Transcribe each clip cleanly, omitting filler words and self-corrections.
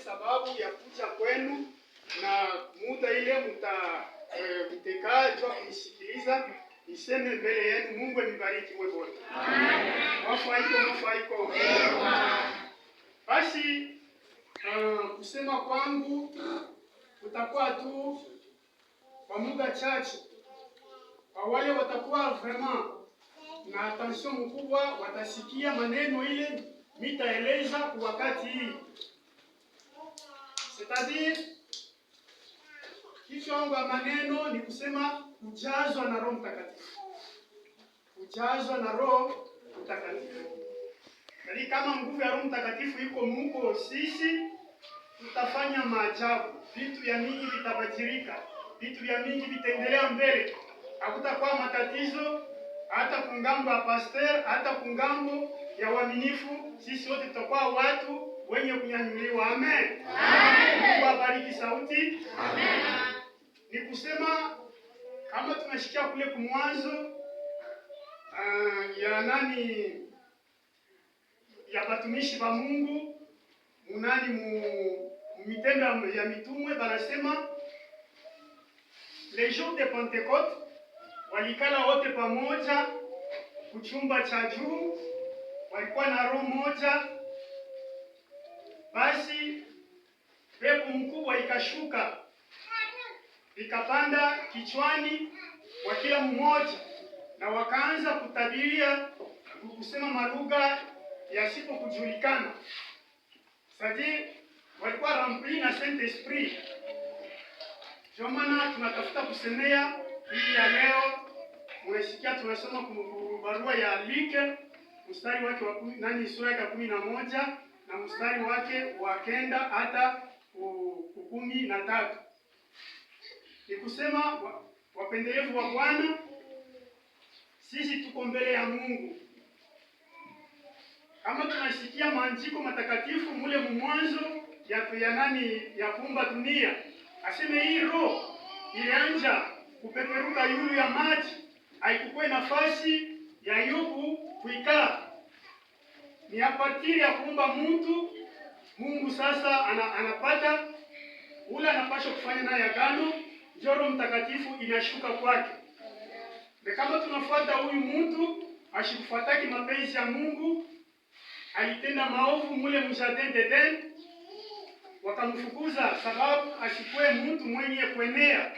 sababu ya kuja kwenu na muda ile mtekaa jua kunisikiliza niseme mbele yenu. Mungu anibariki mwe wote. Amen. Mwafaiko. Basi kusema kwangu utakuwa tu kwa muda chache. Kwa wale watakuwa vraiment na attention mkubwa, watasikia maneno ile nitaeleza kwa wakati hii. C'est-à-dire kichwa cha maneno ni kusema kujazwa na Roho Mtakatifu. Kujazwa na Roho Mtakatifu. Yaani kama nguvu ya Roho Mtakatifu iko muko sisi, tutafanya maajabu. Vitu vya mingi vitabadilika. Vitu vya mingi vitaendelea mbele. Hakutakuwa matatizo hata kungambo ya pastor, hata kungambo ya waaminifu. Sisi wote tutakuwa watu wenye kunyanyuliwa. Amen. Amen. Mungu abariki sauti. Amen. Ni kusema kama tunashikia kule kumwanzo ya batumishi ba Mungu mitendo ya mitumwe banasema les jours de Pentecôte walikala wote pamoja kuchumba cha juu, walikuwa na roho moja. Basi pepo mkubwa ikashuka ikapanda kichwani kwa kila mmoja, na wakaanza kutabiria kusema malugha yasipo kujulikana. C'est-à-dire walikuwa rempli na Saint-Esprit. Ndio maana tunatafuta kusemea hii ya leo. Unasikia tunasoma barua ya Luke mstari wake wa sura ya 11 na mstari wake wa 9 hata 13. Ni kusema wapendelevu wa Bwana, sisi tuko mbele ya Mungu. Kama tunasikia maandiko matakatifu mule mwanzo ya kuumba dunia, aseme hii roho ilianza kupeperuka yulu ya maji, haikukuwa nafasi ya yuku kuikaa. Ni a partir ya kuumba mtu, Mungu sasa anapata ule anapaswa kufanya naye agano, Roho Mtakatifu inashuka kwake. Na kama tunafuata huyu mtu ashikufuataki mapenzi ya Mungu, alitenda maovu mule mjardin d'Eden, wakamfukuza sababu asikuwe mtu mwenye kuenea.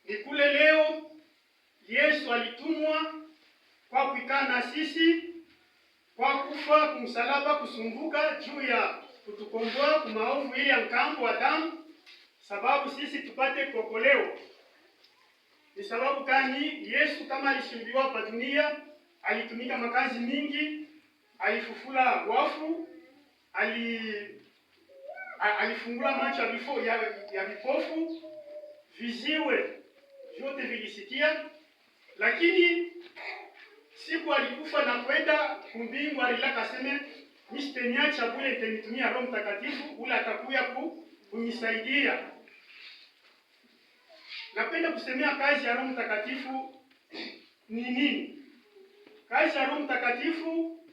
Ni kule leo Yesu alitumwa kwa kuikaa na sisi, kwa kufa kumsalaba, kusumbuka juu ya kutukomboa kwa maovu ili ankambo wa damu, sababu sisi tupate kuokolewa. Ni sababu kani Yesu kama alisulubiwa hapa dunia, alitumika makazi mingi, alifufula wafu, alifungula macho ya vipofu, viziwe vyote vilisikia. Lakini siku alikufa na kwenda kumbingu, alilaka sema nisiteniacha bure, nitanitumia Roho Mtakatifu ule atakuya kunisaidia. Napenda kusemea kazi ya Roho Mtakatifu ni nini? Kazi ya Roho Mtakatifu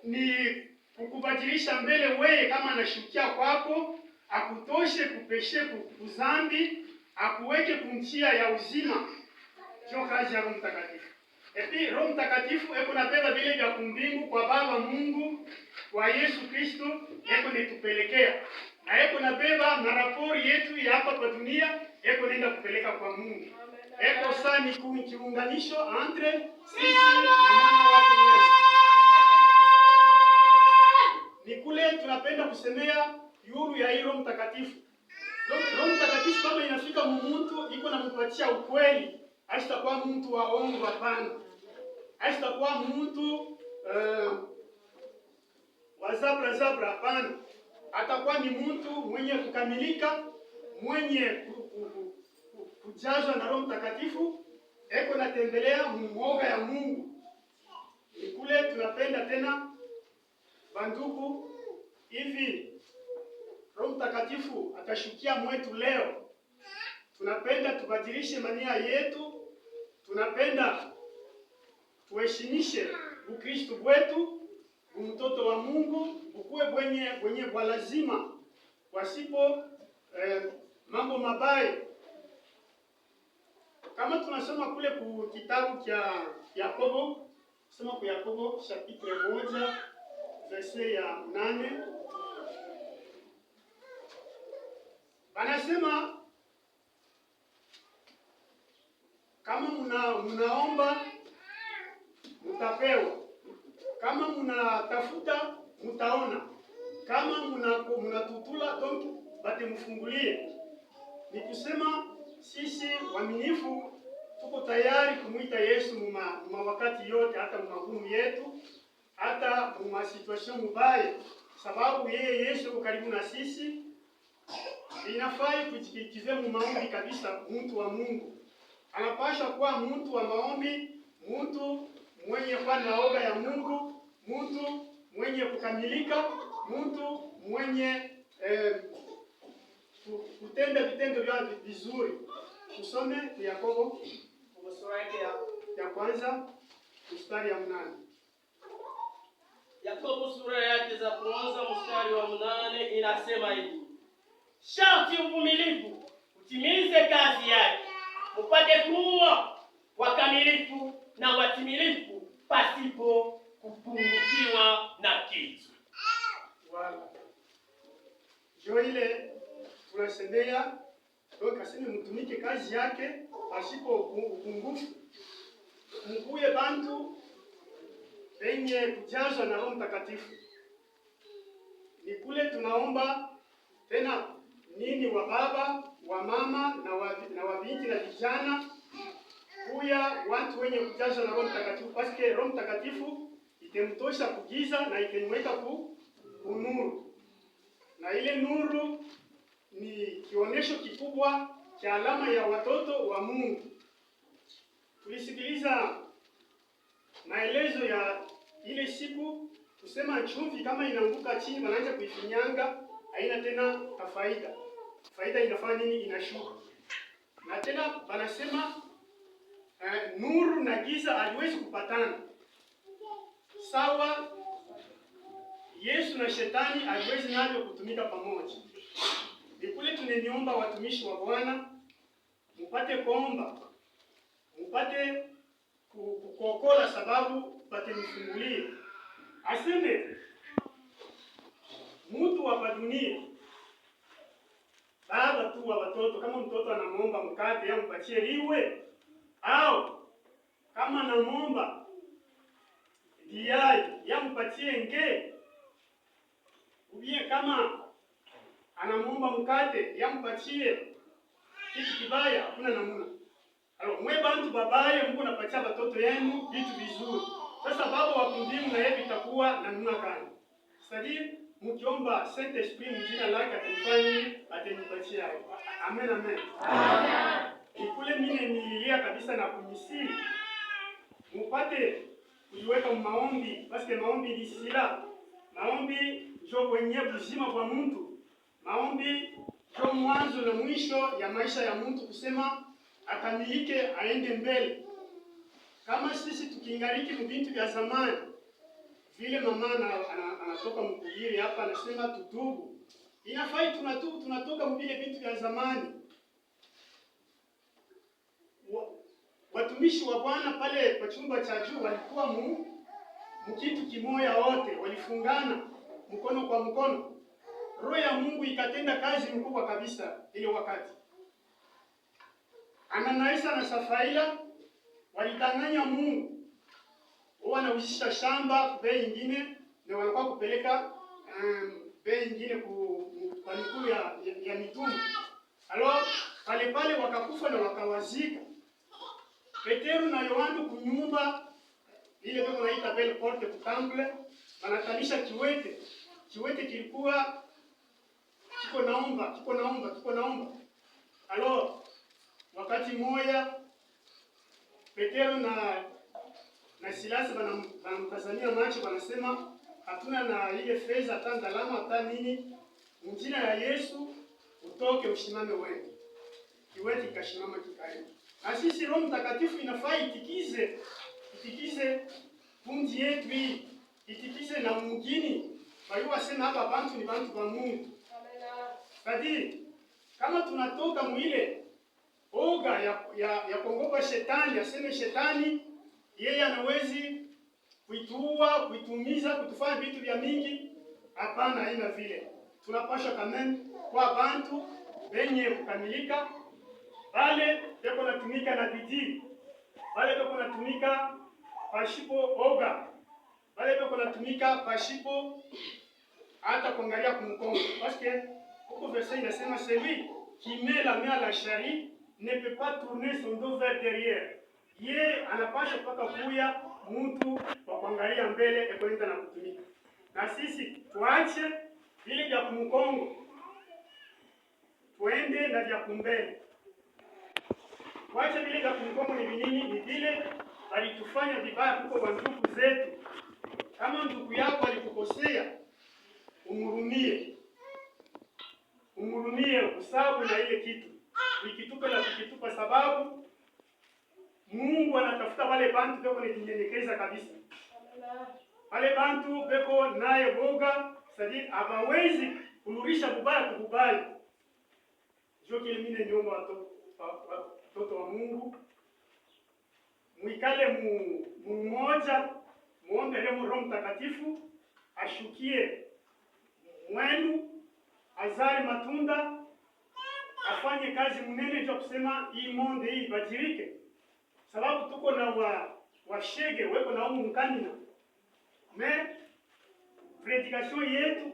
ni kukubadilisha mbele wewe kama anashukia kwako, akutoshe kupeshe kuzambi, akuweke kumtia ya uzima. Ndio kazi ya Roho Mtakatifu. Epi Roho Mtakatifu eko nabeba vile vya kumbingu kwa Baba Mungu kwa Yesu Kristo, eko netupelekea. Na eko nabeba na rapori yetu ya hapa kwa dunia, eko nenda kupeleka kwa Mungu. Eko saa ni kiunganisho entre sisi na mwana wake Yesu. Ni kule tunapenda kusemea yuru ya Roho Mtakatifu. Roho Mtakatifu kama inafika mtu iko na mpatia ukweli. Asitakuwa mtu wa ongo, hapana. Asitakuwa mtu wa zabra, hapana. Atakuwa ni mtu mwenye kukamilika, mwenye kujazwa na Roho Mtakatifu, eko natembelea mwoga ya Mungu. Ni kule tunapenda tena bandugu hivi Roho Mtakatifu atashukia mwetu leo. Tunapenda tubadilishe mania yetu, tunapenda tuheshimishe Ukristo wetu, mtoto wa Mungu, ukuwe bwenye kwa lazima, wasipo mambo mabaya. Kama tunasoma kule ku kitabu cha Yakobo, soma kwa Yakobo chapitre 1 verset ya 8. Anasema kama mnaomba mtapewa, kama mnatafuta mtaona, kama mnatutula donc batemfungulie. Ni kusema sisi waaminifu tuko tayari kumuita Yesu muma wakati yote, hata magumu yetu, hata muma situation mubaya, sababu yeye Yesu yuko karibu na sisi. Inafai kujikize mu maombi kabisa. Mtu wa Mungu anapaswa kuwa mtu wa maombi, mtu mwenye kuwa na oga ya Mungu, mtu mwenye kukamilika, mtu mwenye kutenda vitendo vya vizuri. Tusome Yakobo sura yake ya kwanza mstari ya 8. Yakobo sura yake za kwanza mstari wa 8 inasema hivi: sharti uvumilivu utimize kazi yake, upate kuwa wakamilifu na watimilifu pasipo kupungukiwa na kitu. Wala jo ile tunasemea ndio kaseme mtumike kazi yake pasipo upungufu. Mkuye bantu wenye kujazwa na Roho Mtakatifu. Ni kule tunaomba tena nini, wa baba, wa mama na wa binti na vijana, kuya watu wenye kujazwa na Roho Mtakatifu, paske Roho Mtakatifu itemtosha kugiza na itemweka ku nuru. Na ile nuru ni kionesho kikubwa cha alama ya watoto wa Mungu. Tulisikiliza maelezo ya ile siku, kusema chumvi kama inaanguka chini wanaanza kuifinyanga, haina tena faida. Faida inafanya nini? Inashuka. Na tena wanasema nuru na giza haliwezi kupatana. Sawa, Yesu na shetani haliwezi navyo kutumika pamoja. Ni kule tuneniomba watumishi wa Bwana mupate kuomba, mupate kukokola, sababu pate mfungulie. Aseme mtu wa dunia baba tu wa watoto, kama mtoto anamuomba mkate yampatie liwe, au kama anamuomba diai yampatie nge, ubie kama anamuomba mkate yampatie kitu kibaya, hakuna namuna. Alors mwe bantu babaya mko napatia watoto yenu vitu vizuri. Sasa baba wa kundimu na yeye itakuwa na namna gani? C'est-à-dire mkiomba Saint Esprit mjina lake atamfanya atanipatia. Amen, amen. Amen. Ikule mimi nilia kabisa na kumisiri mupate kuiweka maombi, parce maombi ni sila. Maombi ndio kwenye buzima kwa mtu. Maombi ndio mwanzo na mwisho ya maisha ya mtu, kusema akamilike aende mbele. Kama sisi tukiingaliki mbintu vya zamani, vile mama anatoka mkuhiri hapa anasema tutubu. Inafai tunatoka mbile vitu vya zamani. Watumishi wa Bwana pale kwa chumba cha juu walikuwa mkitu kimoya, wote walifungana mkono kwa mkono. Roho ya Mungu ikatenda kazi mkubwa kabisa ile wakati. Ananaisa na Safaila walidanganya Mungu. Wanauzisha shamba bei nyingine na walikuwa kupeleka bei nyingine kwa mikulu ya mitume. Alors pale wakakufa na wakawazika. Petero na Yohana kunyumba ile kwa naita belle porte ku temple, wanatanisha kiwete. Kiwete kilikuwa kiko naomba. Alors wakati moja Petero na Silasi wanamtazamia macho, wanasema hatuna na ile fedha hata ndalama hata nini, mjina ya Yesu utoke usimame wewe. Kiwete kikashimama kikaenda. Na sisi Roho Mtakatifu inafaa itikize kundi yetu hii, itikize na mwingine, Bali wasema hapa bantu ni bantu ba Mungu. Kadiri kama tunatoka mwile oga ya kuogopa shetani, aseme shetani yeye anawezi kuituua, kuitumiza, kutufanya vitu vya mingi. Hapana, haina vile. Tunapasha kameme kwa bantu benye kukamilika, wale beko natumika na bidii, wale beko natumika pashipo oga, wale beko natumika pashipo hata kuangalia kumkongo. Parce que huko verset inasema celui qui met la main à la charrie ne peut pas tourner son dos vers derrière. Ye anapasha paka kuya mtu wa kuangalia mbele ekwenda na kutumika. Na sisi tuache vile vya kumkongo, tuende na vya kumbele. Tuache vile vya kumkongo ni vinini? Ni vile walitufanya vibaya kuko kwa ndugu zetu. Kama ndugu yako alikukosea, umurumie. Umurumie usabu na ile kitu. Ikitupa na kukitupa, sababu Mungu anatafuta wale bantu beko kunyenyekeza kabisa. Wale bantu beko naye boga, sadi abawezi kunurisha bubaya kububaya. Jo kile mine nyomba watoto wa Mungu. Muikale mmoja, muombe Roho Mtakatifu ashukie mwenu, azali matunda, afanye kazi mnene kwa kusema hii monde hii bajirike. Sababu tuko na washege weko na umu mkanina. Me predication yetu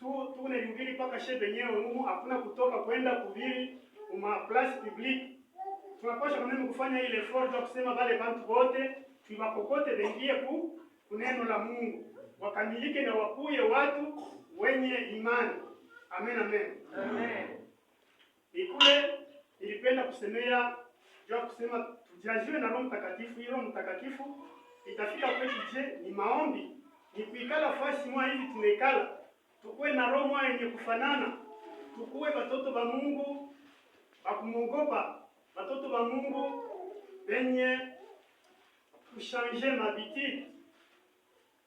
tuko na yubili paka shebe nyewe umu, hakuna kutoka kwenda kubiri uma place publique. Tunapasha kanemu kufanya ile effort ya kusema wale bantu wote tuwakokote bengie kuneno la Mungu, wakamilike na wakuye watu wenye imani. Amen, amen. Amen. Ikule ilipenda kusemea jua kusema tujaziwe na Roho Mtakatifu. Roho Mtakatifu itafika kwetu je? Ni maombi, ni kuikala fasi mwa hivi tunaikala. Tukue na roho mwa yenye kufanana. Tukue watoto wa Mungu bakumuogopa, watoto wa Mungu benye kushanje mabiti.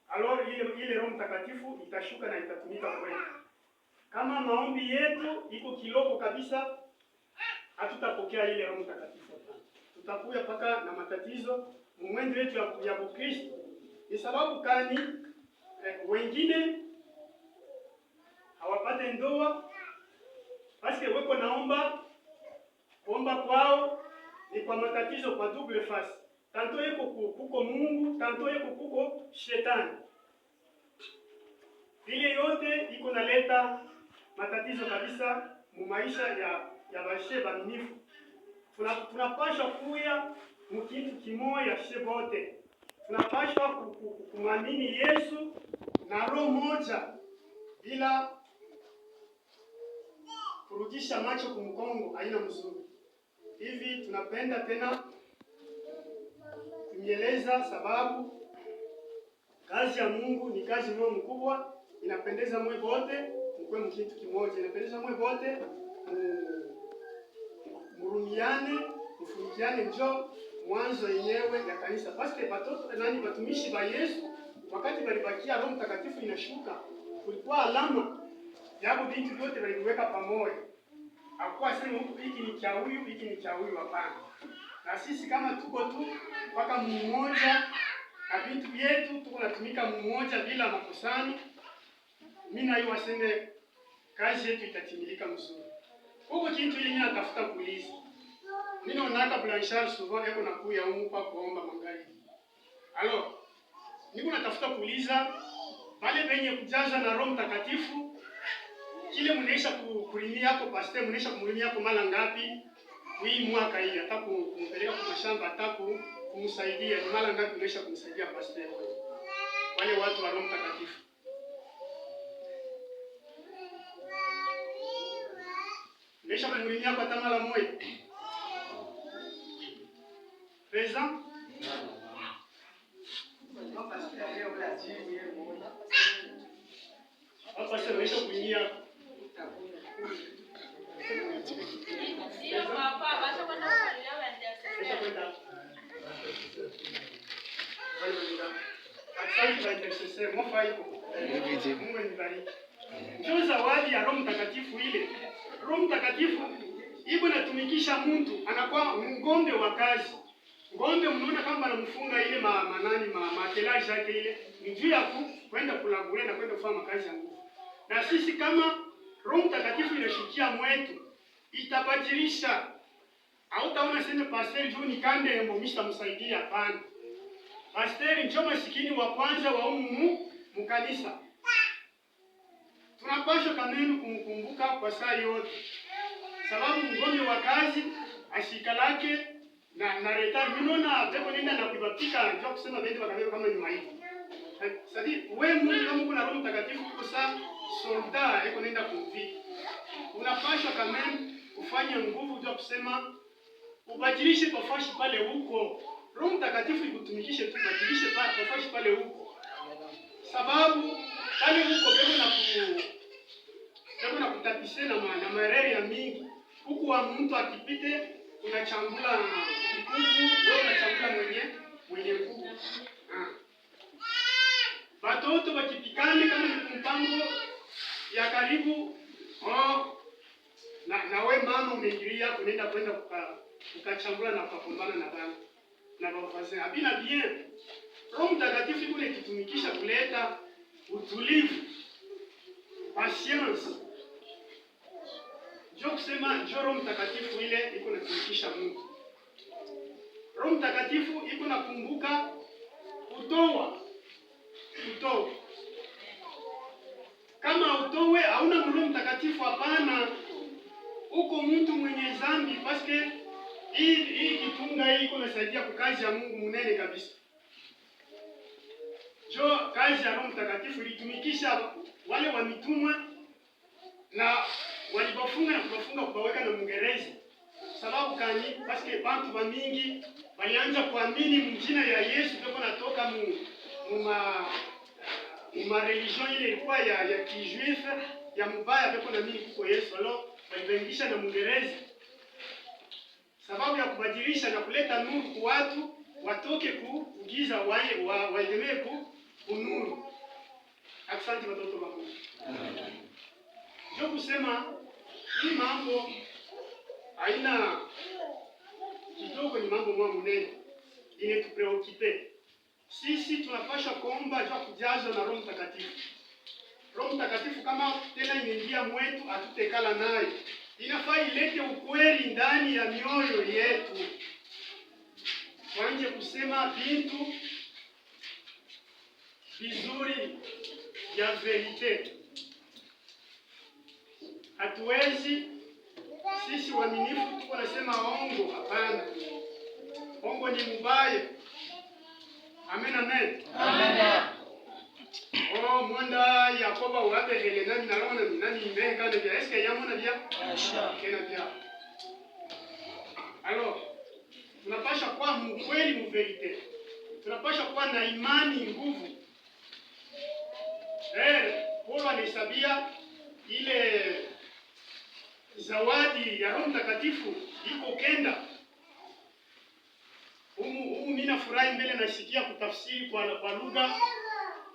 Alors ile Roho Mtakatifu itashuka na itatumika kwetu. Kama maombi yetu iko kiloko kabisa, hatutapokea ile Roho Mtakatifu. Tutakuya paka na matatizo mwendo wetu ya Kristo. Ni sababu kani wengine hawapate ndoa paske weko naomba kuomba kwao ni kwa matatizo kwa double face. Tanto yeko kuko Mungu, tanto yeko kuko shetani. Ile yote iko naleta matatizo kabisa mu maisha ya bashe baminifu. Tunapasha kuya mkitu kimoya shebote. Tunapasha kumamini Yesu na roho moja bila kurudisha macho kumkongo, haina mzuri. Hivi tunapenda tena kunyeleza, sababu kazi ya Mungu ni kazi moyo mkubwa, inapendeza mwe wote mkwe mkitu kimoja, inapendeza mwe wote murumiane, mfunikiane, njo mwanzo yenyewe ya kanisa. Paske batumishi ba Yesu wakati balibakia Roho Mtakatifu inashuka, kulikuwa alama yabo vitu vyote waliweka pamoja. Hakuwa sema hiki ni cha huyu, hiki ni cha huyu, hapana. Na sisi kama tuko tu mpaka mmoja na vitu vyetu tuko natumika mmoja bila makusano, mimi na yeye waseme kazi yetu itatimilika mzuri. Huko kitu yenyewe natafuta kuuliza. Mimi naona Blanchard souvent yako nakuya huko kwa kuomba magharibi. Alors, niko natafuta kuuliza wale wenye kujaza na Roho Mtakatifu, kile mnaisha kulimia hapo pastor, mnaisha kumlimia hapo mara ngapi hii mwaka hii, hata kumpeleka kwa mashamba, hata kumsaidia ni mara ngapi mnaisha kumsaidia pastor wale watu wa Roho Mtakatifu? Mnaisha kumlimia hapo hata mara moja? Présent? Hapa sasa mnaisha kulimia Sio papa, basta kwenda kulia waende. Asante kwa intercessor, mwafa iko. Mungu anibariki. Ndio zawadi ya Roho Mtakatifu ile. Roho Mtakatifu iko natumikisha mtu anakuwa ngombe wa kazi. Ngombe mnaona kama anamfunga ile matelaji yake ile njuu ya kwenda kulagule na kwenda kufanya makazi ya nguvu. Na sisi kama Roho Mtakatifu inashukia mwetu itabadilisha. Hautaona sema pastor juu ni kande mbomisha msaidia, hapana. Pastor ndio masikini wa kwanza wa mkanisa. Tunapaswa kanuni kumkumbuka kwa saa yote. Sababu ngombe wa kazi ashika lake na reta minona beko nenda na kubatika ndio kusema bende bakabeba kama ni maiti. Sasa wewe Mungu kama uko na Roho Mtakatifu uko saa solda eko nenda kumvika. Unapaswa kama ufanye nguvu ndio kusema ubadilishe tofashi pale huko. Roho Mtakatifu ikutumikishe tu ubadilishe pale tofashi pale huko. Sababu pale huko beko na kutapisha na mareri ya mingi. Huku wa mtu akipite unachambula kuku, wewe unachambula mwenye kuku. Watoto wakipikane kama ni mpango ya karibu na we mama umeingilia unaenda kwenda ukachambula na kukumbana na bana na wafanye abina bien. Roho Mtakatifu yule kitumikisha kuleta utulivu, patience. Ndio kusema Roho Mtakatifu ile iko natumikisha Mungu. Roho Mtakatifu iko nakumbuka kutoa. Kama utowe hauna Roho Mtakatifu, hapana, uko mtu mwenye dhambi, paske hii kitunga hii iko nasaidia kwa kazi ya Mungu munene kabisa. Kazi ya Roho Mtakatifu ilitumikisha wale wa mitumwa na walibafunga na kubaweka na Mungereza. Sababu kani paske bantu wa mingi walianza kuamini mjina ya Yesu peko natoka ma religion ile ilikuwa ya kijuifu ya mbaya peko na mimi kuko Yesu alo walibengisha na Mungereza. Sababu ya kubadilisha na kuleta nuru kwa watu watoke kugiza waendelee kunuru. Asante watoto wa Mungu. Ndio kusema hii mambo haina kidogo, ni mambo mwa munene inetupreokipe. Sisi tunapaswa kuomba jua kujazwa na Roho Mtakatifu. Roho Mtakatifu kama tena inaingia mwetu atutekala naye. Inafaa ilete ukweli ndani ya mioyo yetu. Wanje kusema vitu vizuri ya verite. Hatuwezi sisi waaminifu tuko nasema ongo, hapana. Ongo ni mbaya. Amen, amen. Amen. Mwanda Yakoba wabe hele nani nalona nani mbe kana bia eske yamona bia? Kena bia. Alors, tunapasha kuwa mkweli mverite. Tunapasha kuwa na imani nguvu. Paulo anahesabia ile zawadi ya Roho Mtakatifu iko kenda. Mimi nafurahi mbele nasikia kutafsiri kwa lugha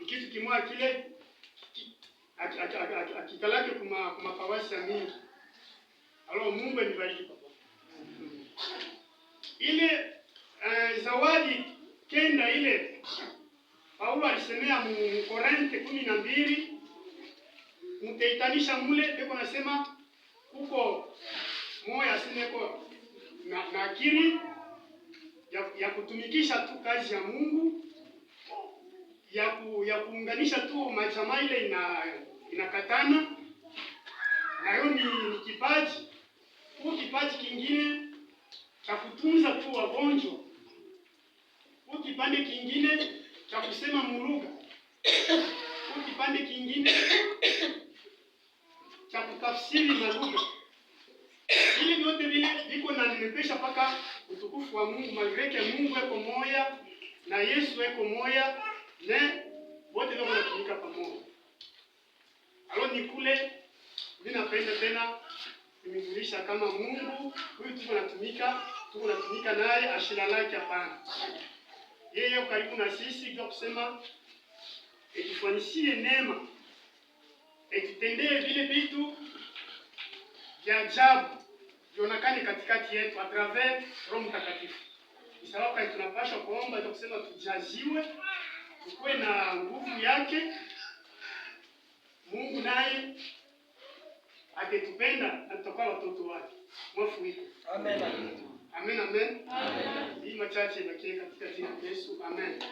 kitu kimoja kile akikalake kuma kawasi ya mingi. Alors Mungu anibariki papa. Ile zawadi kenda ile Paulo alisemea mu Korinthe 12 mtaitanisha mule beko nasema kuko moya sineko na akili ya kutumikisha tu kazi ya Mungu, ya kuunganisha tu majamaa ile inakatana na hiyo ni kipaji. Huo kipaji kingine cha kutunza tu wagonjwa. Huo kipande kingine cha kusema mulugha. Huo kipande kingine cha kutafsiri malugha. Ili vyote vile viko na nimepesha paka utukufu wa Mungu, malgreke Mungu eko moya na Yesu eko moya, ne wote ndio wanatumika pamoja. Alo ni kule mimi napenda tena nimejulisha kama Mungu huyu tuko natumika naye ashira lake hapana. Yeye karibu na sisi ndio kusema etufanyishie neema, etutendee vile vitu vya ajabu vionekane katikati yetu a travers Roho Mtakatifu. Ni sababu kama tunapaswa kuomba kusema tujaziwe, tukue na nguvu yake. Mungu naye akitupenda na tutakuwa watoto wake. Mwafu wiko. Amen. Amen, amen. Amen. Hii machache bakie katika jina la Yesu. Amen.